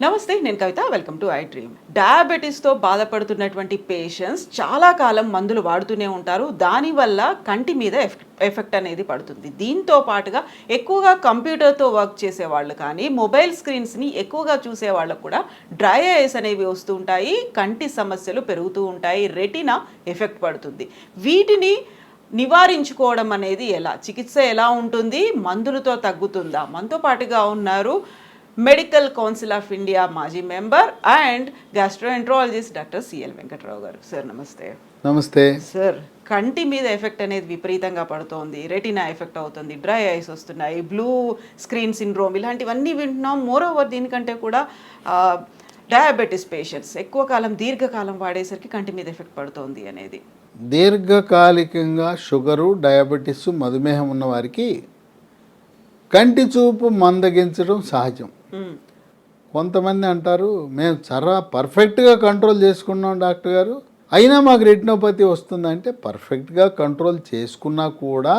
నమస్తే, నేను Kavitha. Welcome to I Dream. డయాబెటీస్తో బాధపడుతున్నటువంటి పేషెంట్స్ చాలా కాలం మందులు వాడుతూనే ఉంటారు. దానివల్ల కంటి మీద ఎఫెక్ట్ అనేది పడుతుంది. దీంతో పాటుగా ఎక్కువగా కంప్యూటర్తో వర్క్ చేసే వాళ్ళు కానీ మొబైల్ స్క్రీన్స్ని ఎక్కువగా చూసే వాళ్ళకు కూడా డ్రై ఐస్ అనేవి వస్తూ ఉంటాయి, కంటి సమస్యలు పెరుగుతూ ఉంటాయి, రెటీనా ఎఫెక్ట్ పడుతుంది. వీటిని నివారించుకోవడం అనేది ఎలా, చికిత్స ఎలా ఉంటుంది, మందులతో తగ్గుతుందా? మనతో పాటుగా ఉన్నారు మెడికల్ కౌన్సిల్ ఆఫ్ ఇండియా మాజీ member and gastroenterologist doctor CL Venkatrao గారు. సార్ నమస్తే. నమస్తే సార్, కంటి మీద ఎఫెక్ట్ అనేది విపరీతంగా పడుతోంది, రెటీనా ఎఫెక్ట్ అవుతుంది, డ్రై ఐస్ వస్తున్నాయి, బ్లూ స్క్రీన్ సిండ్రోమ్, ఇలాంటివన్నీ వింటున్నాం. మోర్ ఓవర్ దీనికంటే కూడా డయాబెటీస్ పేషెంట్స్ ఎక్కువ కాలం దీర్ఘకాలం వాడేసరికి కంటి మీద ఎఫెక్ట్ పడుతోంది అనేది. దీర్ఘకాలికంగా షుగరు, డయాబెటీస్, మధుమేహం ఉన్న వారికి కంటి చూపు మందగించడం సహజం. కొంతమంది అంటారు, మేము చాలా పర్ఫెక్ట్గా కంట్రోల్ చేసుకున్నాం డాక్టర్ గారు, అయినా మాకు రెటినోపతి వస్తుందంటే పర్ఫెక్ట్గా కంట్రోల్ చేసుకున్నా కూడా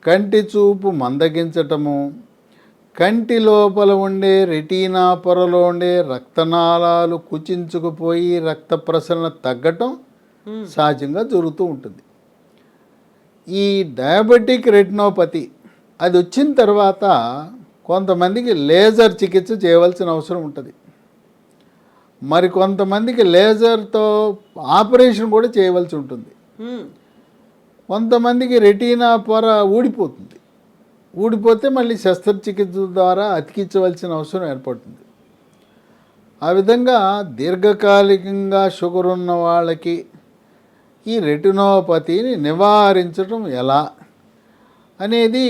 కంటి చూపు మందగించటము, కంటి లోపల ఉండే రెటీనా పొరలో ఉండే రక్తనాళాలు కుచించుకుపోయి రక్త ప్రసరణ తగ్గటం సహజంగా జరుగుతూ ఉంటుంది. ఈ డయాబెటిక్ రెటినోపతి అది వచ్చిన తర్వాత కొంతమందికి లేజర్ చికిత్స చేయవలసిన అవసరం ఉంటుంది. మరి కొంతమందికి లేజర్తో ఆపరేషన్ కూడా చేయవలసి ఉంటుంది. కొంతమందికి రెటీనా పొర ఊడిపోతుంది, ఊడిపోతే మళ్ళీ శస్త్రచికిత్స ద్వారా అతికించవలసిన అవసరం ఏర్పడుతుంది. ఆ విధంగా దీర్ఘకాలికంగా షుగర్ ఉన్న వాళ్ళకి ఈ రెటినోపతిని నివారించడం ఎలా అనేది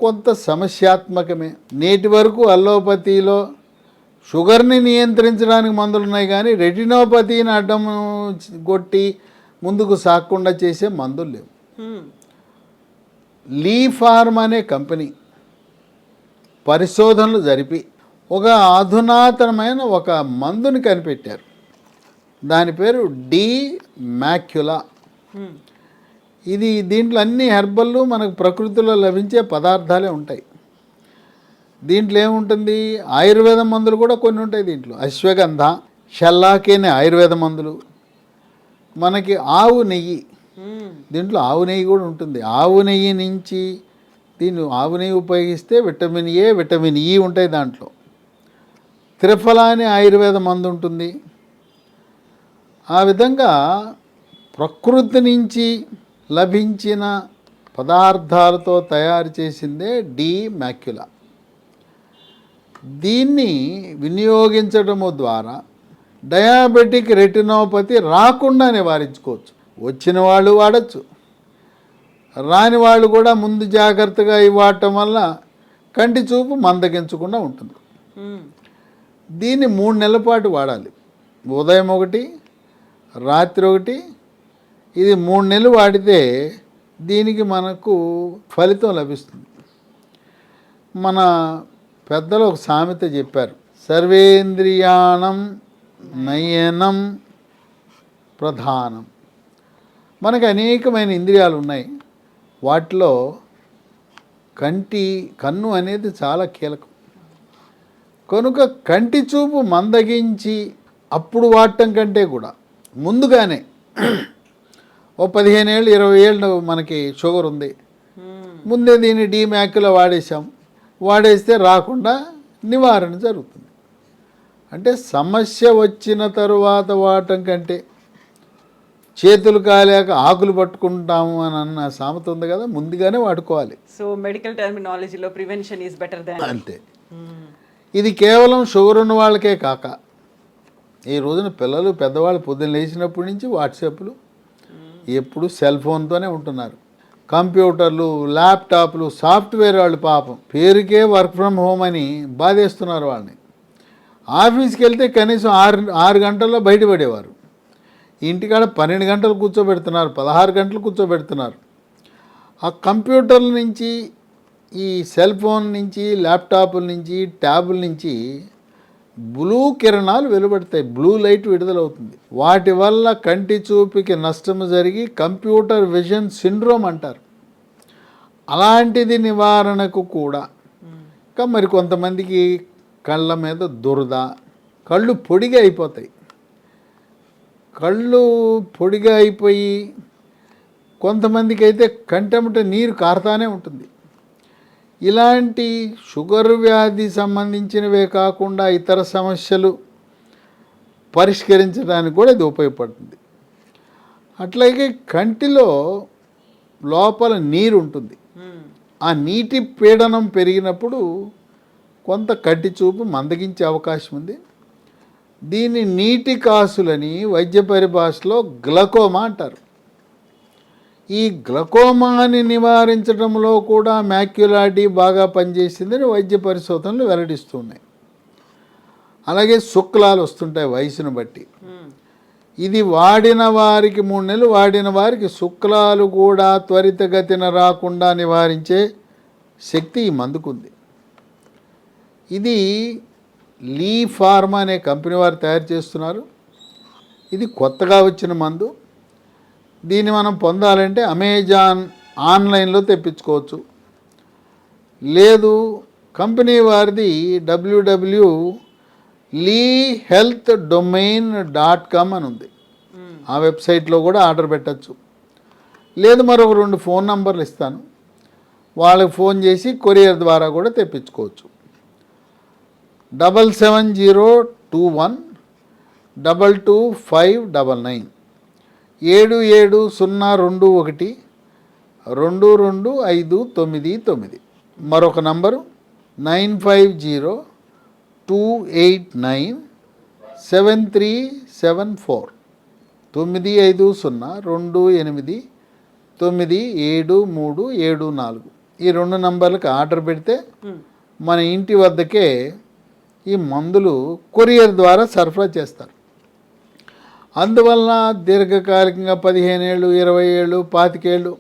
కొంత సమస్యాత్మకమే. నేటి వరకు అల్లోపతిలో షుగర్ని నియంత్రించడానికి మందులు ఉన్నాయి, కానీ రెటినోపతిని అడ్డం కొట్టి ముందుకు సాగకుండా చేసే మందులు లేవు. లీ ఫార్మ్ అనే కంపెనీ పరిశోధనలు జరిపి ఒక అధునాతనమైన ఒక మందుని కనిపెట్టారు. దాని పేరు డి మ్యాక్యులా. దీంట్లో అన్ని హెర్బల్లు మనకు ప్రకృతిలో లభించే పదార్థాలే ఉంటాయి. దీంట్లో ఏముంటుంది, ఆయుర్వేద మందులు కూడా కొన్ని ఉంటాయి. దీంట్లో అశ్వగంధ, షల్లాకి అనే ఆయుర్వేద మందులు, మనకి ఆవు నెయ్యి, దీంట్లో ఆవు నెయ్యి కూడా ఉంటుంది. ఆవు నెయ్యి నుంచి ఆవు నెయ్యి ఉపయోగిస్తే విటమిన్ ఏ, విటమిన్ ఈ ఉంటాయి దాంట్లో. త్రిఫలా అనే ఆయుర్వేద మందు ఉంటుంది. ఆ విధంగా ప్రకృతి నుంచి లభించిన పదార్థాలతో తయారు చేసిందే డి మ్యాక్యులా. దీన్ని వినియోగించడము ద్వారా డయాబెటిక్ రెటినోపతి రాకుండా నివారించుకోవచ్చు. వచ్చిన వాళ్ళు వాడచ్చు, రాని వాళ్ళు కూడా ముందు జాగ్రత్తగా వాడటం వల్ల కంటి చూపు మందగించకుండా ఉంటుంది. దీన్ని 3 నెలల పాటు వాడాలి. ఉదయం ఒకటి, రాత్రి ఒకటి. ఇది 3 నెలలు వాడితే దీనికి మనకు ఫలితం లభిస్తుంది. మన పెద్దలు ఒక సామెత చెప్పారు, సర్వేంద్రియాణం నయనం ప్రధానం. మనకు అనేకమైన ఇంద్రియాలు ఉన్నాయి, వాటిలో కన్ను అనేది చాలా కీలకం. కనుక కంటి చూపు మందగించి అప్పుడు వాడటం కంటే కూడా ముందుగానే ఓ 15 ఏళ్ళు 20 ఏళ్ళు మనకి షుగర్ ఉంది, ముందే దీన్ని డి మ్యాక్యులా వాడేస్తే రాకుండా నివారణ జరుగుతుంది. అంటే సమస్య వచ్చిన తరువాత వాడటం కంటే చేతులు కాలేక ఆకులు పట్టుకుంటాము అని అన్న సామెత ఉంది కదా, ముందుగానే వాడుకోవాలి. సో మెడికల్ టర్మినాలజీలో ప్రివెన్షన్ ఈజ్ బెటర్ దాన్. అంతే. ఇది కేవలం షుగర్ ఉన్న వాళ్ళకే కాక, ఈ రోజున పిల్లలు పెద్దవాళ్ళు పొద్దున్న లేచినప్పటి నుంచి వాట్సాప్లు, ఎప్పుడు సెల్ ఫోన్తోనే ఉంటున్నారు. కంప్యూటర్లు, ల్యాప్టాప్లు, సాఫ్ట్వేర్ వాళ్ళు పాపం పేరుకే వర్క్ ఫ్రమ్ హోమ్ అని బాధేస్తున్నారు వాళ్ళని. ఆఫీస్కి వెళ్తే కనీసం 6 గంటల్లో బయటపడేవారు, ఇంటికాడ 12 గంటలు కూర్చోబెడుతున్నారు, 16 గంటలు కూర్చోబెడుతున్నారు. ఆ కంప్యూటర్ల నుంచి, ఈ సెల్ ఫోన్ నుంచి, ల్యాప్టాప్ల నుంచి, ట్యాబుల నుంచి బ్లూ కిరణాలు వెలువడతాయి, బ్లూ లైట్ విడుదలవుతుంది. వాటి వల్ల కంటి చూపుకి నష్టం జరిగి కంప్యూటర్ విజన్ సిండ్రోమ్ అంటారు. అలాంటిది నివారణకు కూడా ఇంకా మరి కొంతమందికి కళ్ళ మీద దురద, కళ్ళు పొడిగా అయిపోతాయి. కళ్ళు పొడిగా అయిపోయి కొంతమందికి అయితే కంటెంట నీరు కారుతానే ఉంటుంది. ఇలాంటి షుగర్ వ్యాధి సంబంధించినవే కాకుండా ఇతర సమస్యలు పరిష్కరించడానికి కూడా ఇది ఉపయోగపడుతుంది. అట్లాగే కంటిలో లోపల నీరు ఉంటుంది. ఆ నీటి పీడనం పెరిగినప్పుడు కొంత కంటి చూపు మందగించే అవకాశం ఉంది. దీన్ని నీటి కాసులని వైద్య పరిభాషలో గ్లకోమా అంటారు. ఈ గ్లకోమాని నివారించడంలో కూడా మ్యాక్యులాడి బాగా పనిచేసిందని వైద్య పరిశోధనలు వెల్లడిస్తున్నాయి. అలాగే శుక్లాలు వస్తుంటాయి వయసును బట్టి. ఇది వాడిన వారికి 3 నెలలు వాడిన వారికి శుక్లాలు కూడా త్వరితగతిన రాకుండా నివారించే శక్తి ఈ మందుకుంది. ఇది లీ ఫార్మా అనే కంపెనీ వారు తయారు చేస్తున్నారు. ఇది కొత్తగా వచ్చిన మందు. దీన్ని మనం పొందాలంటే అమెజాన్ ఆన్లైన్లో తెప్పించుకోవచ్చు. లేదు కంపెనీ వారిది www.leehealthdomain.com అని ఉంది. ఆ వెబ్సైట్లో కూడా ఆర్డర్ పెట్టచ్చు. లేదు మరొక 2 ఫోన్ నంబర్లు ఇస్తాను, వాళ్ళకి ఫోన్ చేసి కొరియర్ ద్వారా కూడా తెప్పించుకోవచ్చు. 7702122599 7702122599. మరొక నంబరు 9502897374 9502897374. ఈ 2 నంబర్లకు ఆర్డర్ పెడితే మన ఇంటి వద్దకే ఈ మందులు కొరియర్ ద్వారా సరఫరా చేస్తారు. అందువలన దీర్ఘకాలికంగా 15 ఏళ్ళు 20 ఏళ్ళు 25 ఏళ్ళు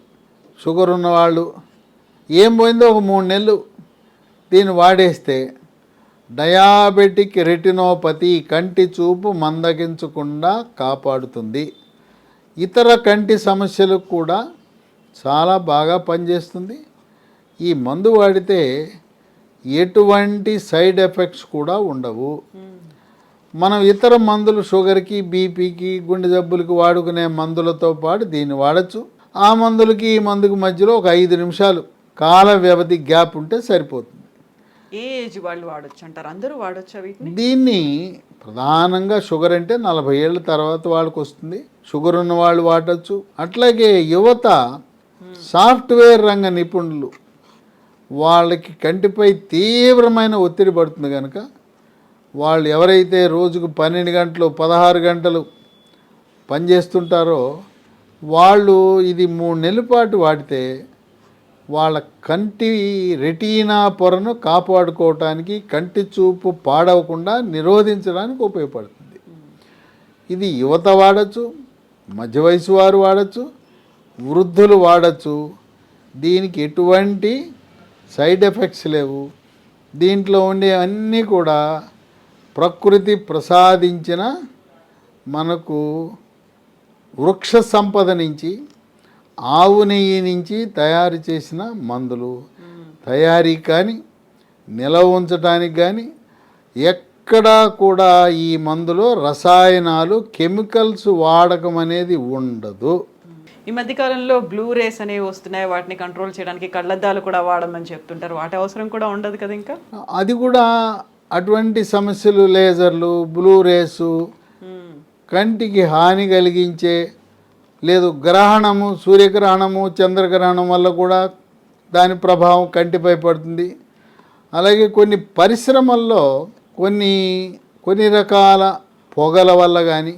షుగర్ ఉన్నవాళ్ళు ఏం పోయిందో ఒక 3 నెలలు దీన్ని వాడేస్తే డయాబెటిక్ రెటినోపతి కంటి చూపు మందగించకుండా కాపాడుతుంది. ఇతర కంటి సమస్యలకు కూడా చాలా బాగా పనిచేస్తుంది. ఈ మందు వాడితే ఎటువంటి సైడ్ ఎఫెక్ట్స్ కూడా ఉండవు. మనం ఇతర మందులు షుగర్కి, బీపీకి, గుండె జబ్బులకి వాడుకునే మందులతో పాటు దీన్ని వాడచ్చు. ఆ మందులకి ఈ మందుకి మధ్యలో ఒక 5 నిమిషాలు కాల వ్యవధి గ్యాప్ ఉంటే సరిపోతుంది. ఏ ఏజ్ వాళ్ళు వాడచ్చు అంటారు? అందరూ వాడచ్చు వీటిని? దీన్ని ప్రధానంగా షుగర్ అంటే 40 ఏళ్ళ తర్వాత వాళ్ళకి వస్తుంది. షుగర్ ఉన్న వాళ్ళు వాడచ్చు. అట్లాగే యువత, సాఫ్ట్వేర్ రంగ నిపుణులు, వాళ్ళకి కంటిపై తీవ్రమైన ఒత్తిడి పడుతుంది కనుక వాళ్ళు ఎవరైతే రోజుకు 12 గంటలు 16 గంటలు పనిచేస్తుంటారో వాళ్ళు ఇది 3 నెలల పాటు వాడితే వాళ్ళ కంటి రెటీనా పొరను కాపాడుకోవటానికి, కంటి చూపు పాడవకుండా నిరోధించడానికి ఉపయోగపడుతుంది. ఇది యువత వాడచ్చు, మధ్య వయసు వారు వాడచ్చు, వృద్ధులు వాడచ్చు. దీనికి ఎటువంటి సైడ్ ఎఫెక్ట్స్ లేవు. దీంట్లో ఉండే అన్నీ కూడా ప్రకృతి ప్రసాదించిన మనకు వృక్ష సంపద నుంచి, ఆవు నెయ్యి నుంచి తయారు చేసిన మందులు. తయారీ కానీ నిల్వ ఉంచడానికి కానీ ఎక్కడా కూడా ఈ మందులో రసాయనాలు, కెమికల్స్ వాడకం అనేది ఉండదు. ఈ మధ్యకాలంలో బ్లూ రేస్ అనేవి వస్తున్నాయి, వాటిని కంట్రోల్ చేయడానికి కళ్ళద్దాలు కూడా వాడమని చెప్తుంటారు. వాటి అవసరం కూడా ఉండదు కదా ఇంకా? అది కూడా అటువంటి సమస్యలు, లేజర్లు, బ్లూ రేసు కంటికి హాని కలిగించే, లేదు గ్రహణము, సూర్యగ్రహణము, చంద్రగ్రహణం వల్ల కూడా దాని ప్రభావం కంటిపై పడుతుంది. అలాగే కొన్ని పరిశ్రమల్లో కొన్ని రకాల పొగల వల్ల కానీ,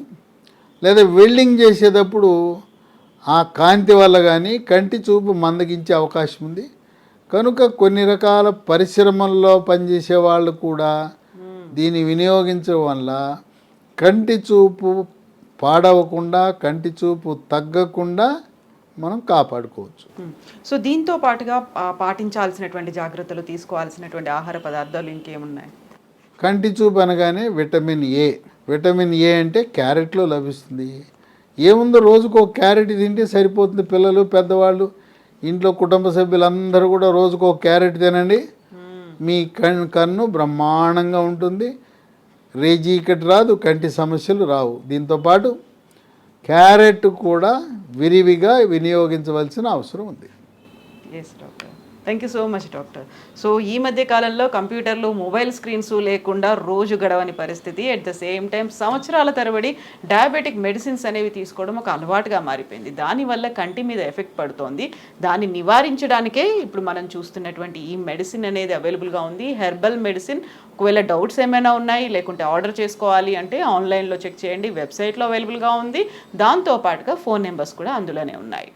లేదా వెల్డింగ్ చేసేటప్పుడు ఆ కాంతి వల్ల కానీ కంటి చూపు మందగించే అవకాశం ఉంది. కనుక కొన్ని రకాల పరిశ్రమల్లో పనిచేసే వాళ్ళు కూడా దీన్ని వినియోగించడం వల్ల కంటి చూపు పాడవకుండా, కంటి చూపు తగ్గకుండా మనం కాపాడుకోవచ్చు. సో దీంతో పాటుగా పాటించాల్సినటువంటి జాగ్రత్తలు, తీసుకోవాల్సినటువంటి ఆహార పదార్థాలు ఇంకేమున్నాయి? కంటి చూపు అనగానే విటమిన్ ఏ. విటమిన్ ఏ అంటే క్యారెట్లో లభిస్తుంది. ఏముందో రోజుకు ఒక క్యారెట్ తింటే సరిపోతుంది. పిల్లలు, పెద్దవాళ్ళు, ఇంట్లో కుటుంబ సభ్యులందరూ కూడా రోజుకు ఒక క్యారెట్ తినండి, మీ కన్ను బ్రహ్మాండంగా ఉంటుంది, రేజీకటి రాదు, కంటి సమస్యలు రావు. దీంతోపాటు క్యారెట్ కూడా విరివిగా వినియోగించవలసిన అవసరం ఉంది. Yes doctor, thank you so much doctor. So ఈ మధ్య కాలంలో కంప్యూటర్లు, మొబైల్ స్క్రీన్స్ లేకుండా రోజు గడవని పరిస్థితి. అట్ ద సేమ్ టైం సంవత్సరాల తరబడి డయాబెటిక్ మెడిసిన్స్ అనేవి తీసుకోవడం ఒక అలవాటుగా మారిపోయింది. దానివల్ల కంటి మీద ఎఫెక్ట్ పడుతోంది. దాన్ని నివారించడానికే ఇప్పుడు మనం చూస్తున్నటువంటి ఈ మెడిసిన్ అనేది అవైలబుల్గా ఉంది, హెర్బల్ మెడిసిన్. ఒకవేళ డౌట్స్ ఏమైనా ఉన్నాయి, లేకుంటే ఆర్డర్ చేసుకోవాలి అంటే ఆన్లైన్లో చెక్ చేయండి, వెబ్సైట్లో అవైలబుల్గా ఉంది. దాంతోపాటుగా ఫోన్ నెంబర్స్ కూడా అందులోనే ఉన్నాయి.